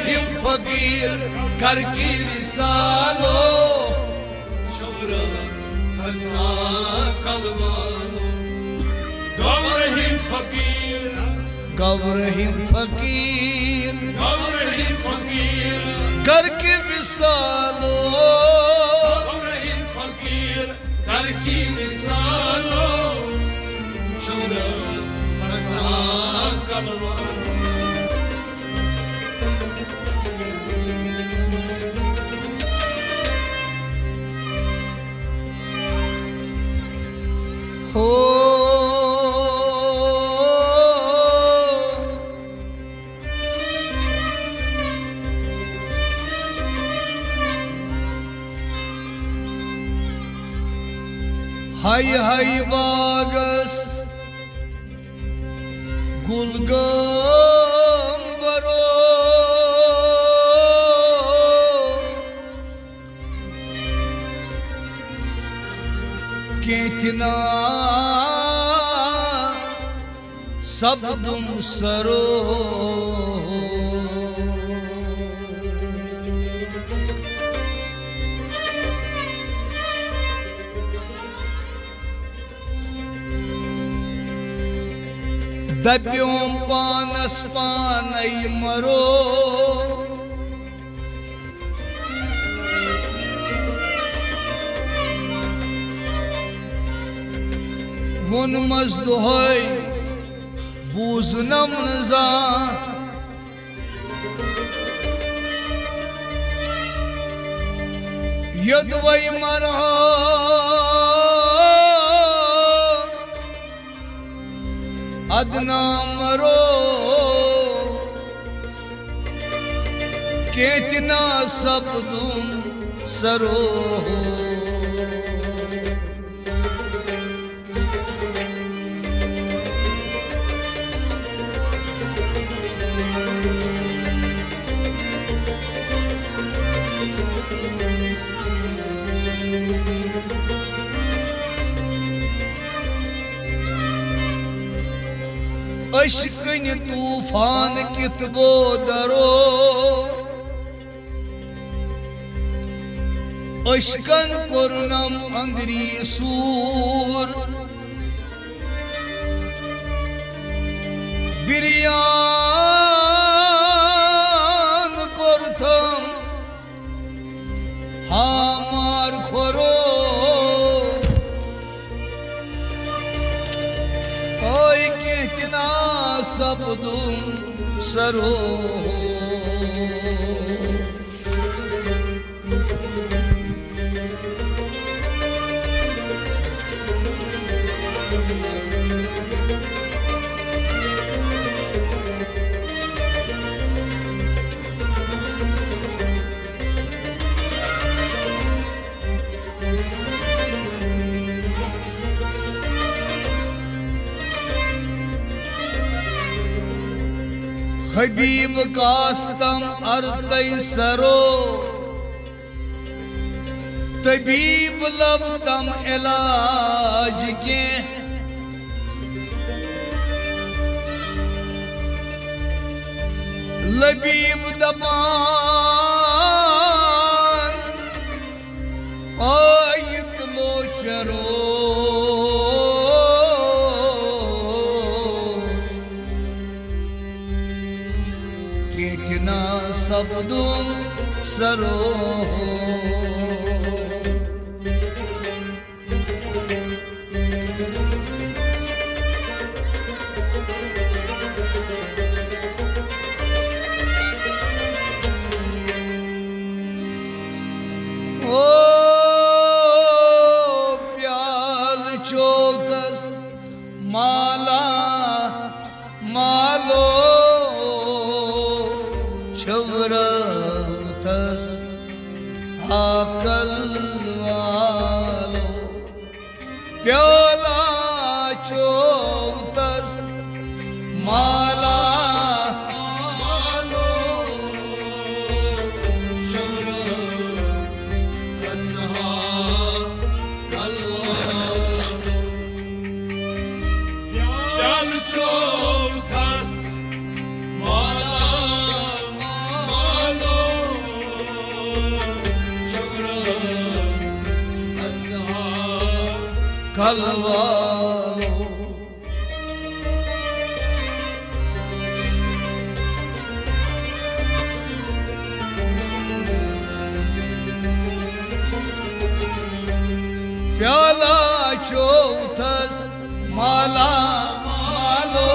रहीम फकीर घर की विसालो हसा कलवालो गौरहीम फकीर गौरहीम फकीर गौरहीम फकीर घर की विसालो गौरहीम फकीर घर की विसालो हसा कलवालो हो हाय हाय बागस गुलगंबरो केतना सबदुम सरो दप्यों पानस पानई मरो वन मजदुहै बूजनम नजा यदवै मरहा अदना मरो केतना सबदुम सरो अश्कन तूफान कितबो दरो अश्कन कोरनम अंदरी सूर बिरियान कोरथम हामार खोरो सबदुम सरो हबीब कास्तम अर्तई सरो तबीब लबतम इलाज के लबीब दपान आयत लो चरो केतना सबदुम सरो ओ प्याल चौकस माला मालो छवरतस कलवालो प्याला चौथस माला मालो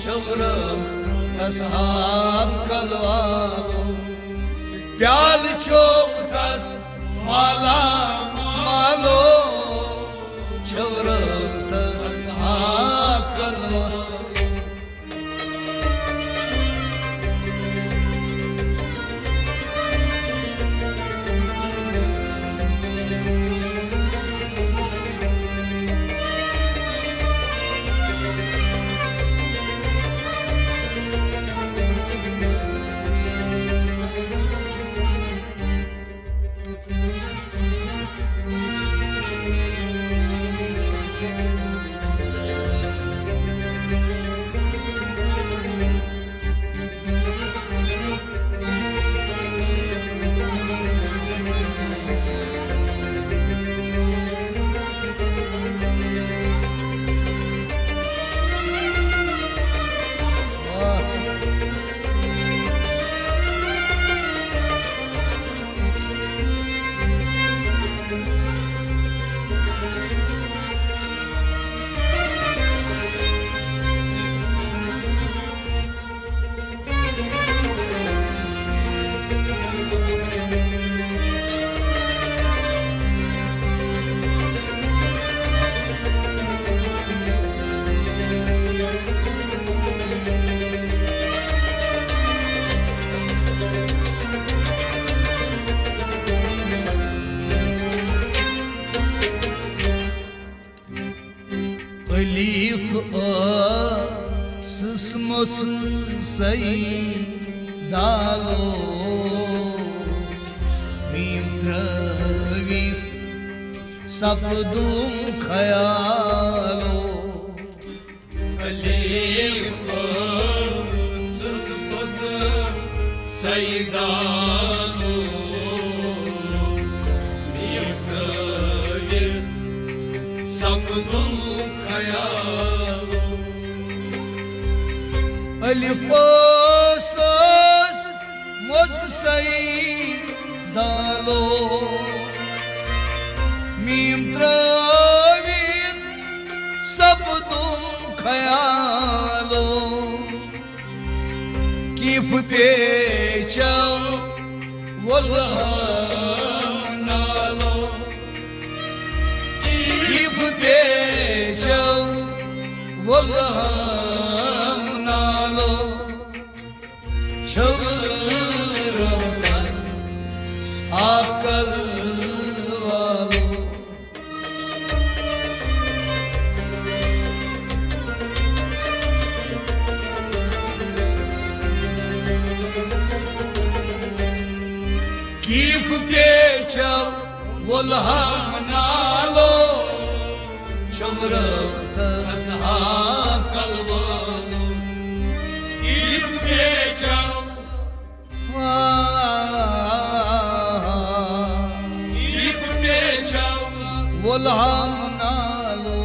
चवर तसाब कलवालो प्याल चौथस माला मालो चवर तसाब कलवालो Elif a sısmos sayı dalo mim travit sapdum khayalo Elif sısmos sayı dalo mim travit sapdum Alif asas moz sayı dalo mim travit sabdum khayalo kif pechav walham nalo kif pechav walham nalo çavırmaz akıl valo kif pechav walham nalo çavırmaz akıl valo kif pechav kif pechav walham nalo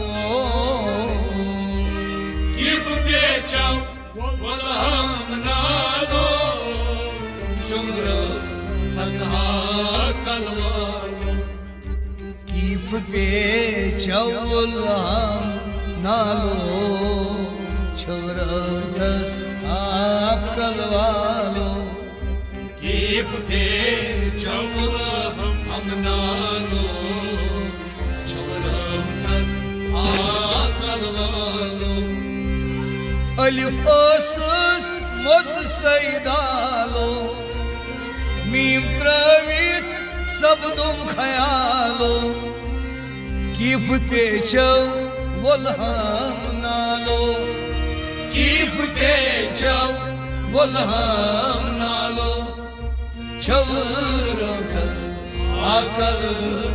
kif pechav walham nalo şumra tasha kalwalo kif pechav walham nalo çavırtas akıl valo kif pechav walham nalo şumra tasha kalwalo Alif asas moz saydalo mim travit sabdum khayalo kif pechav walham nalo kif pechav walham nalo çavırtas akıl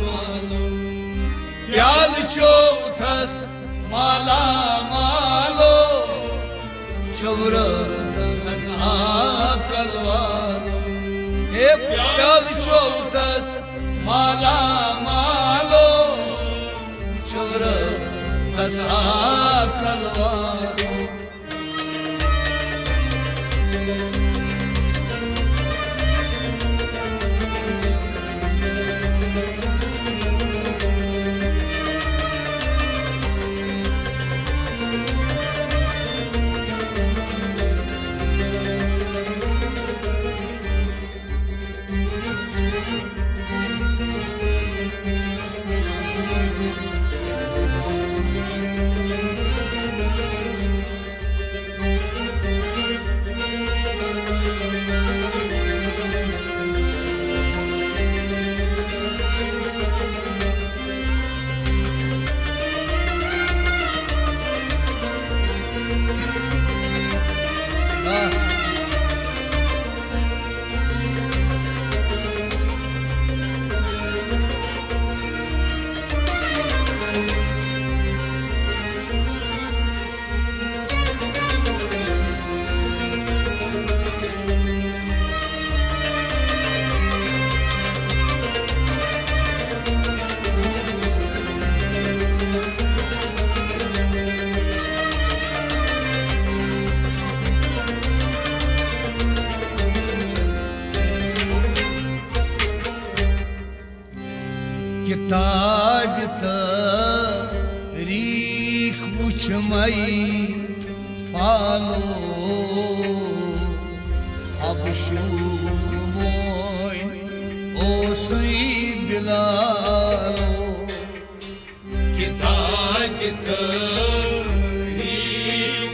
valo प्याल चौथस माला मालो चौरतस कलवालो हे प्याल चौथस माला मालो तसा कलवारो किताब तारीख मुझमई follow अब शुमोइन ओसई बिलालो किताब तारीख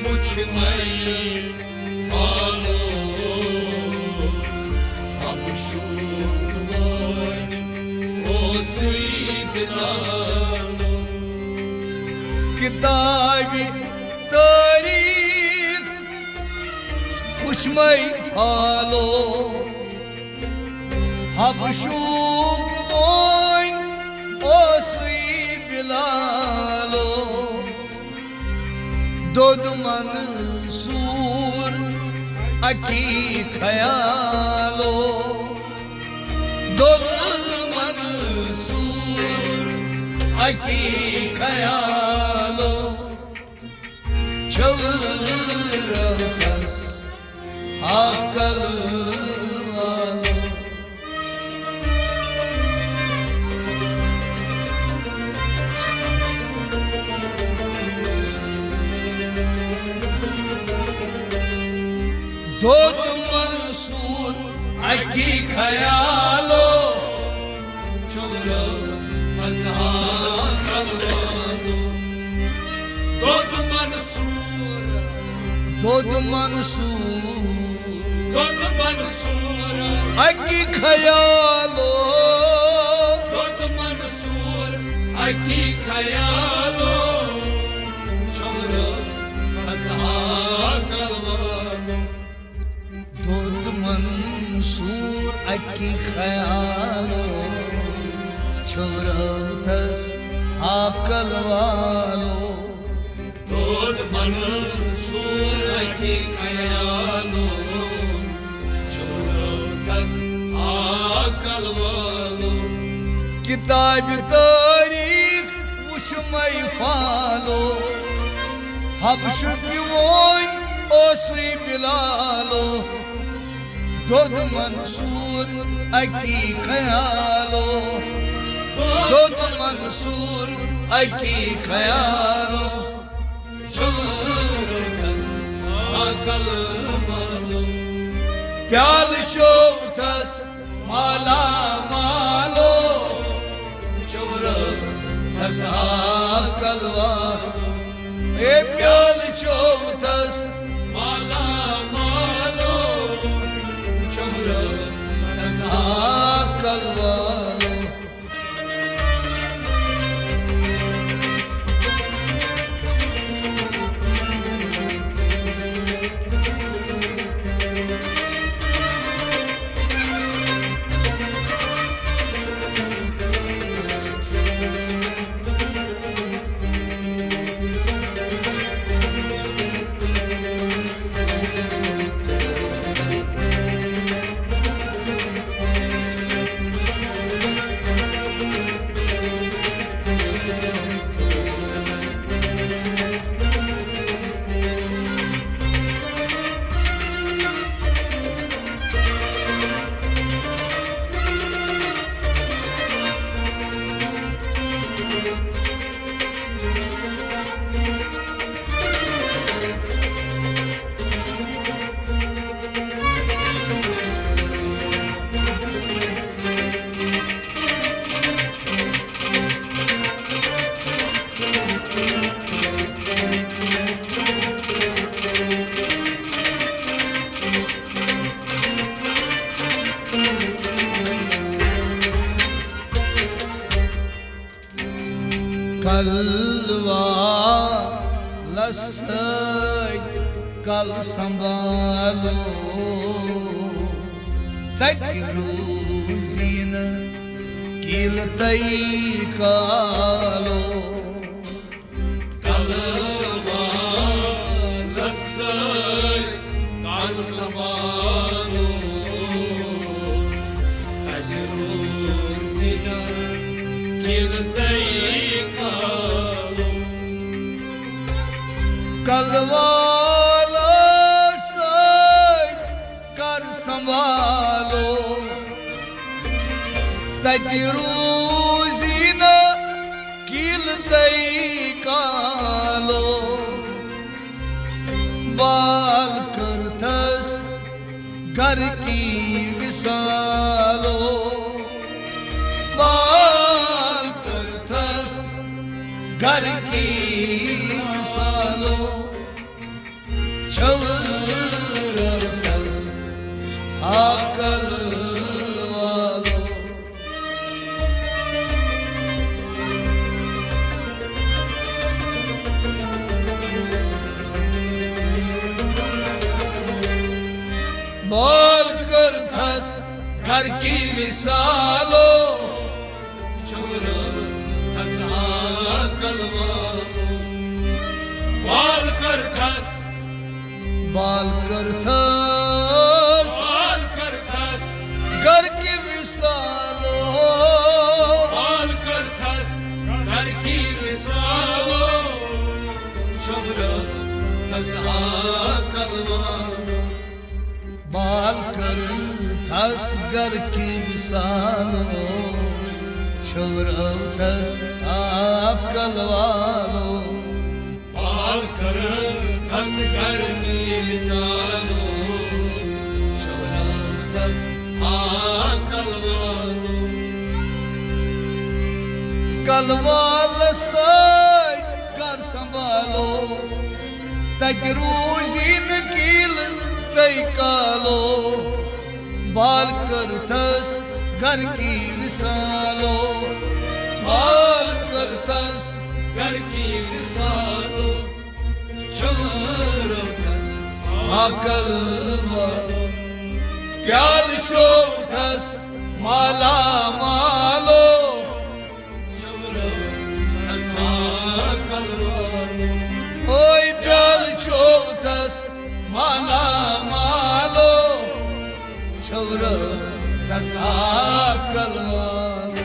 मुझमई follow अब शुमोइन ओसई बिलालो किताब तारीख मुझमई फालो अब शुमोइन ओसई बिलालो दोद मंसूर अकी ख्यालो दोद मंसूर अकी ख्यालो चवरस अकल वालो दोद मंसूर अकी ख्यालो चवरो कलवालो दोद मंसूर अकी ख्यालो दोद मंसूर अकी ख्यालो चवरो कलवालो दोद मंसूर अकी ख्यालो छोरथस आकल वालो दोद मंसूर अकी ख्यालो छोरथस आकल वालो किताब तारीख मुझमई फालो हबश दिवोन ओसई बिलालो दोद मंसूर अकी ख्यालो दोद मंसूर अकी ख्यालो अकल वालो प्याल चौथस माला मालो चोर थसा कलवा ए प्याल चौथस माला मालो चवरो थसा कलवा कलवा लसत कल संभालो तकरूजीन किल तई कालो कलवा लसत कल संभालो तकरूजीन किल तई कालो कलवाला कर संभालो तकरूजी न किल तई कालो बाल करथस घर की विसालो बाल करथस घर की विसालो छवरथस आकल वालो बोल कर थस घर की मिसालो छवरथस आकल वालो बाल करथस बाल कर थस घर की विसालो बाल करथस घर की विसालो छवरथस आकल वालो बाल कर थस घर की विसालो छवरथस आकल वालो बाल करथस घर की विसालो छवरथस आकल वालो कलवाल से कर संभालो तकरूजीन किल तई कालो बाल कर थस घर की विसालो बाल कर थस घर की विसालो छवरथस आकल वालो प्याल चौथस माला मालो छवरथस आकल वालो ओय प्याल चौथस माला मालो छवरथस आकल वालो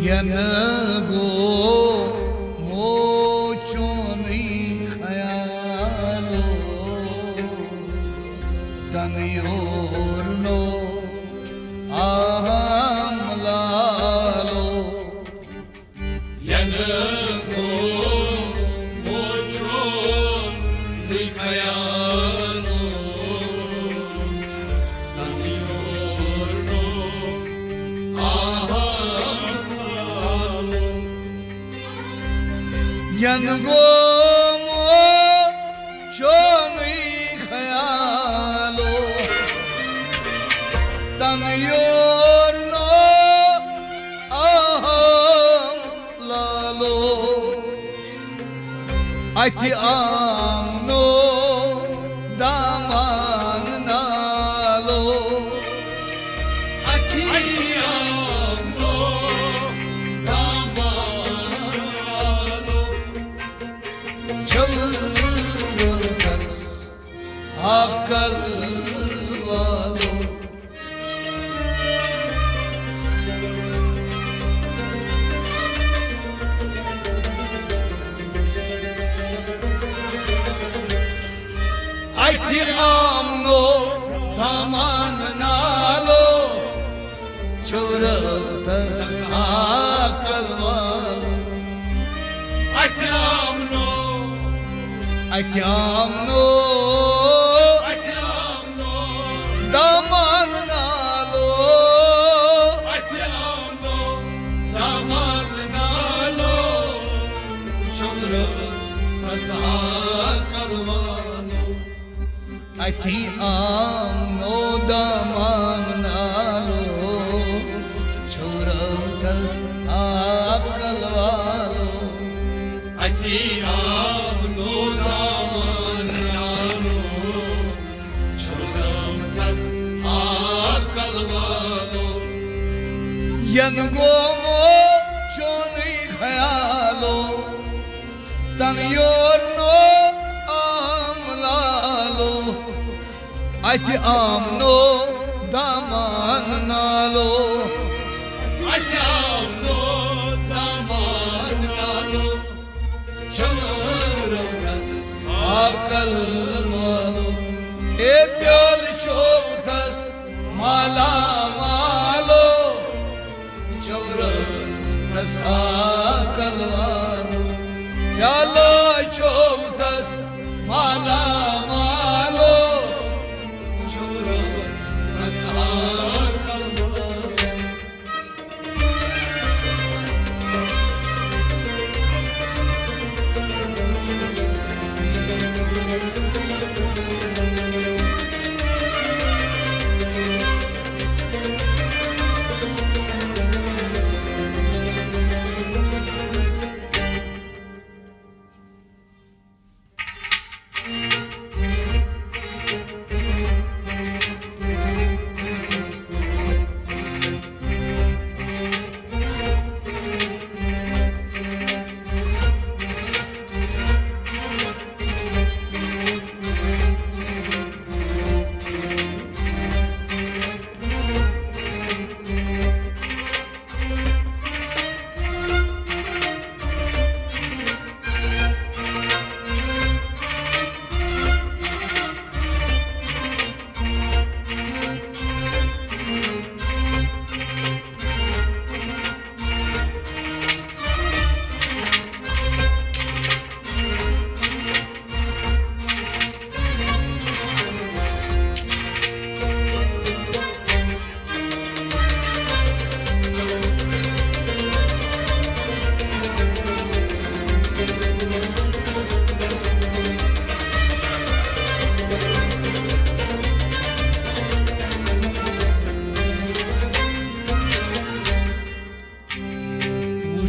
यनगो मोचोनी खयालो तनयोरनो आमलालो यनगो मोचो निखयालो Yangomo choni khayalo tan yorno aham lalo aiti amno daman nalo aiti amno daman nalo Chavurkas akal walo aiti amno daman nalo Chavurkas akal walo aiti amno aiti amno daman nalo aiti amno daman nalo chavra fasakal walo aiti amno daman nalo churatas akal walo aiti amno daman nalo chavra fasakal walo Yangomo choni khayalo tan yorno amlalo aiti amno daman nalo aiti amno daman nalo chavra akal walo e pyal chautas mala malo chavra tas akal walo pyala chautas mala malo chavra fasakal walo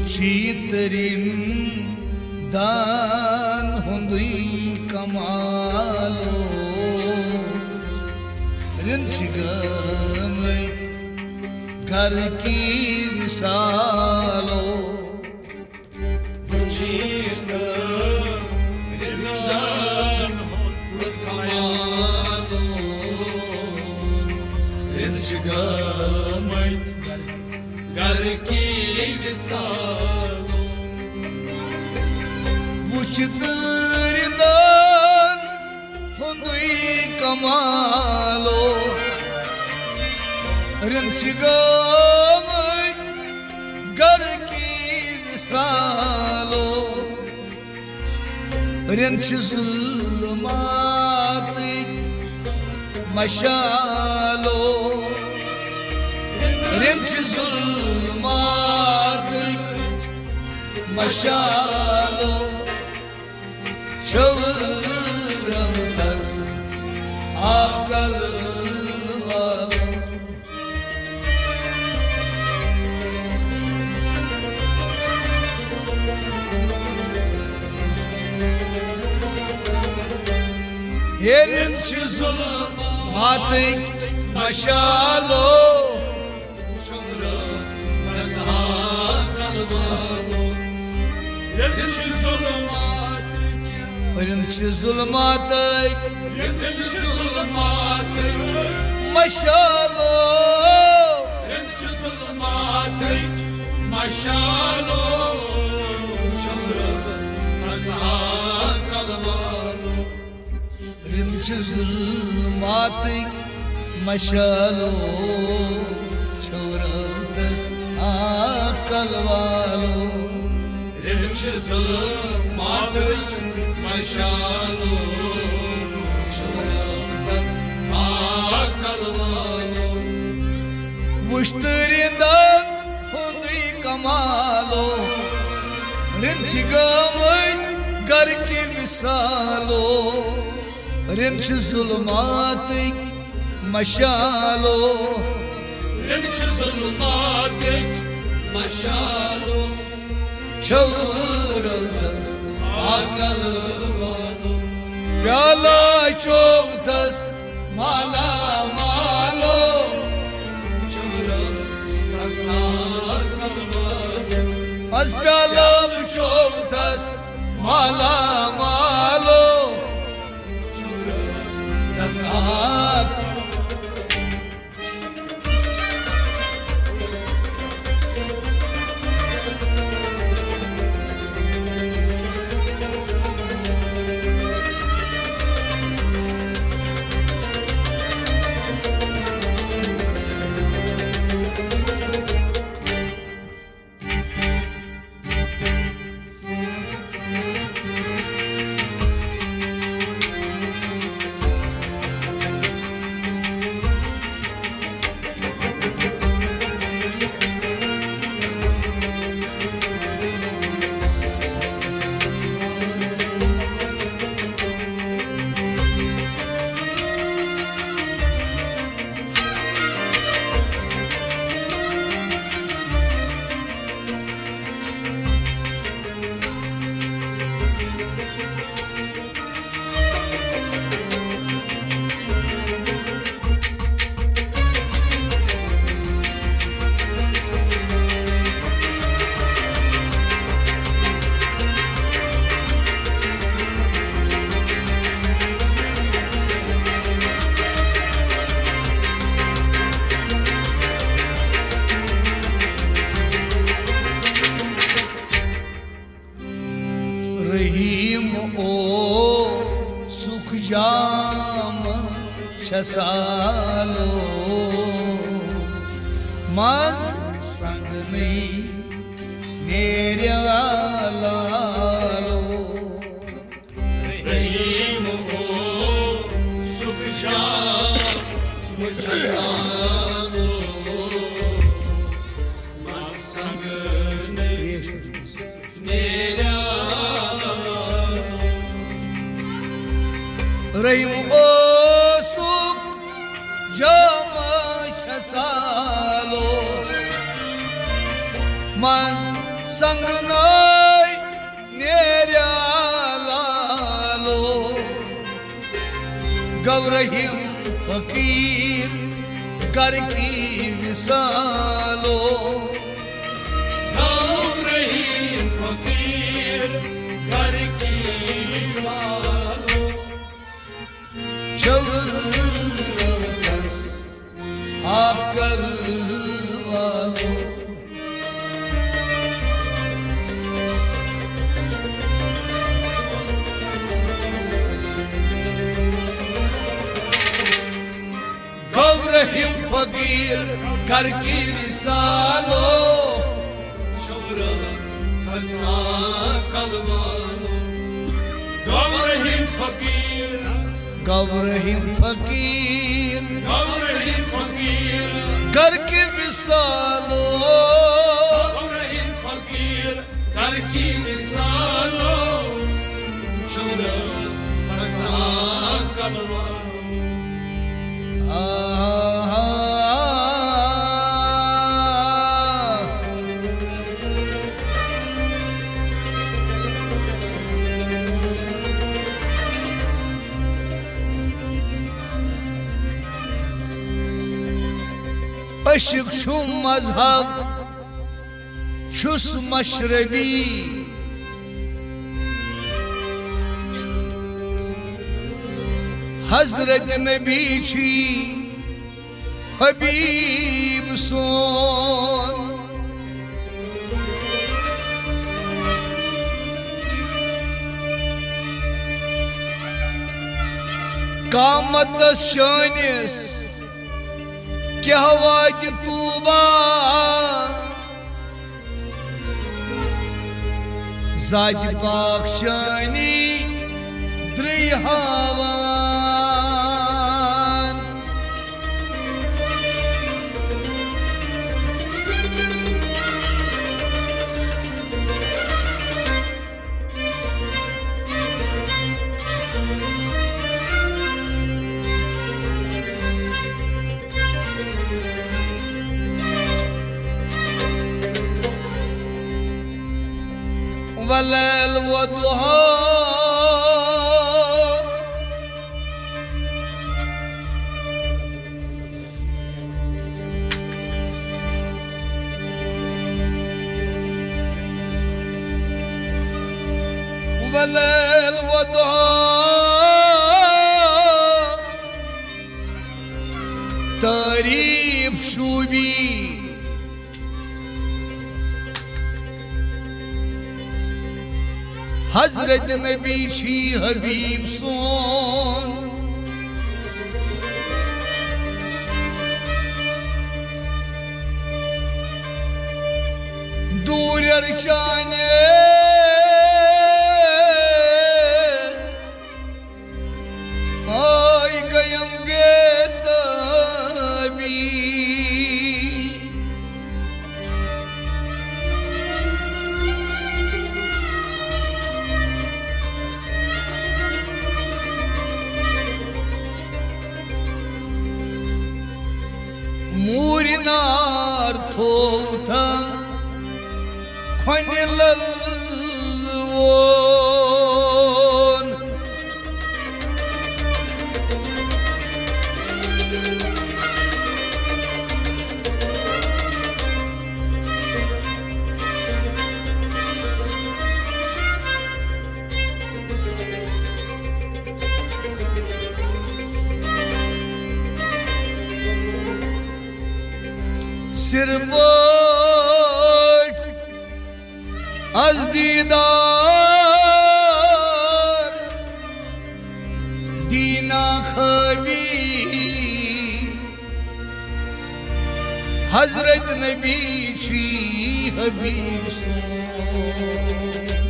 Chitrin dan hundui kamalo rinchigamait घर की विसालो Chita Rindan Kamalo rinchigamait Gar ki visalo Vuchitrindan hundui kamalo rinchigamait घर की विसालो rinch zulmat mashalo rinch zulmat mashalo çağıramaz akıl var. Yerin zulmatik maşalo Yerin zulmatik maşalo Rinç zulmatik maşalo çağıramaz akıl var. Müşterinden hundri kamalo Rinç gamit gar ki misalo Rinç zulmatik maşalo çağıramaz akıl var. Pyala çoktas mala malo Az pyala çoktas mala malo Tasab Rahim o sukh jam chasalo Maz sang nahi neryalalo Rahim o sukh jam chasalo Maz sang nahi neryalalo Gavrahim fakir kar ki visalo Gavrahim fakir kar ki visalo çağıramaz akıl var. Gavrahim fakir kar ki visalo Gavrahim fakir Gavrahim fakir Gavrahim fakir kar ki visalo Gavrahim fakir kar ki visalo Çağıramaz कलवारो अशिक छु मजहब छुस मशरबी हजरत नबी छी हबीब सोन कामत शानिस क्या वात तूबा जात पाक शानी द्रिहावान वलैल वदुहा वलैल वदुहा तारीफ शूबी हजरत नबी छी हबीब सोन दूर चाने आई गयम गे तबी मूरिनार थोथम खनिलल वोन सिर बोट अज दीदार दीना खबी हजरत नबी छी हबीब सोन